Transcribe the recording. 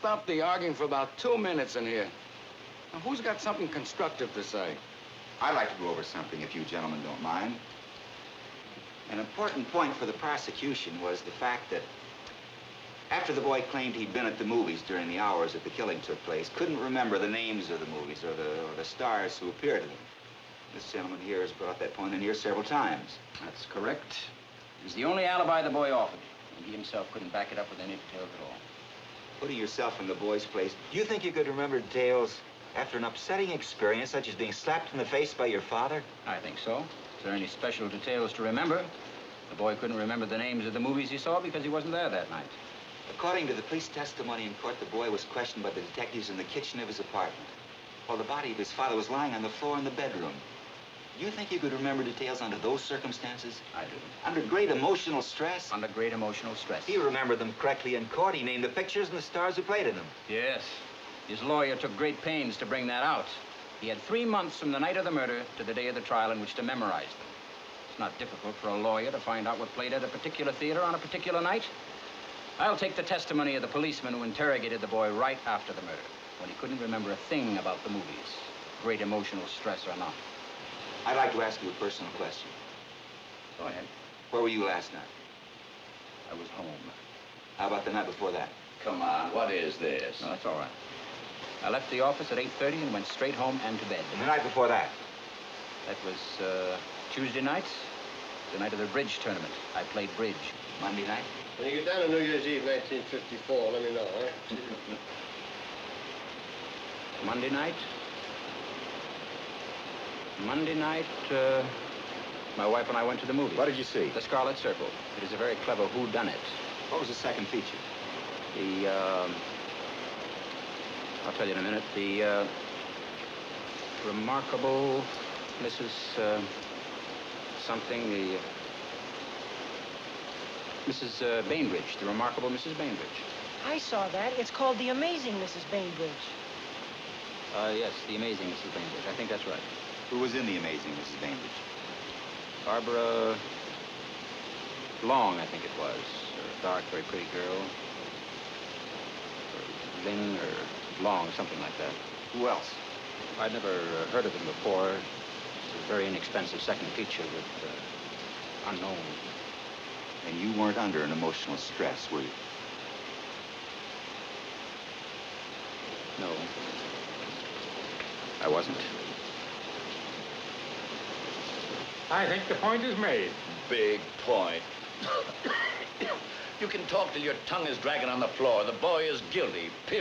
Stopped the arguing for about 2 minutes in here. Now, who's got something constructive to say? I'd like to go over something, if you gentlemen don't mind. An important point for the prosecution was the fact that after the boy claimed he'd been at the movies during the hours that the killing took place, couldn't remember the names of the movies or the stars who appeared in them. This gentleman here has brought that point in here several times. That's correct. It was the only alibi the boy offered, and he himself couldn't back it up with any details at all. Putting yourself in the boy's place, do you think you could remember details after an upsetting experience such as being slapped in the face by your father? I think so. Is there any special details to remember? The boy couldn't remember the names of the movies he saw because he wasn't there that night. According to the police testimony in court, the boy was questioned by the detectives in the kitchen of his apartment, while the body of his father was lying on the floor in the bedroom. Do you think you could remember details under those circumstances? I do. Under great emotional stress? Under great emotional stress. He remembered them correctly in court. He named the pictures and the stars who played in them. Yes. His lawyer took great pains to bring that out. He had 3 months from the night of the murder to the day of the trial in which to memorize them. It's not difficult for a lawyer to find out what played at a particular theater on a particular night. I'll take the testimony of the policeman who interrogated the boy right after the murder, when he couldn't remember a thing about the movies, great emotional stress or not. I'd like to ask you a personal question. Go ahead. Where were you last night? I was home. How about the night before that? Come on, what is this? No, that's all right. I left the office at 8:30 and went straight home and to bed. And the night before that? That was Tuesday night, the night of the bridge tournament. I played bridge. Monday night? When you get down on New Year's Eve, 1954, let me know, eh? Monday night, my wife and I went to the movies. What did you see? The Scarlet Circle. It is a very clever whodunit. What was the second feature? I'll tell you in a minute. The remarkable Mrs. Something, Mrs. Bainbridge, the remarkable Mrs. Bainbridge. I saw that. It's called The Amazing Mrs. Bainbridge. Yes, the amazing Mrs. Bainbridge. I think that's right. Who was in The Amazing Mrs. Bainbridge? Barbara Long, I think it was. A dark, very pretty girl. Or Lynn or Long, something like that. Who else? I'd never heard of them before. It's a very inexpensive second feature with unknown. And you weren't under an emotional stress, were you? No. I wasn't. I think the point is made. Big point. You can talk till your tongue is dragging on the floor. The boy is guilty.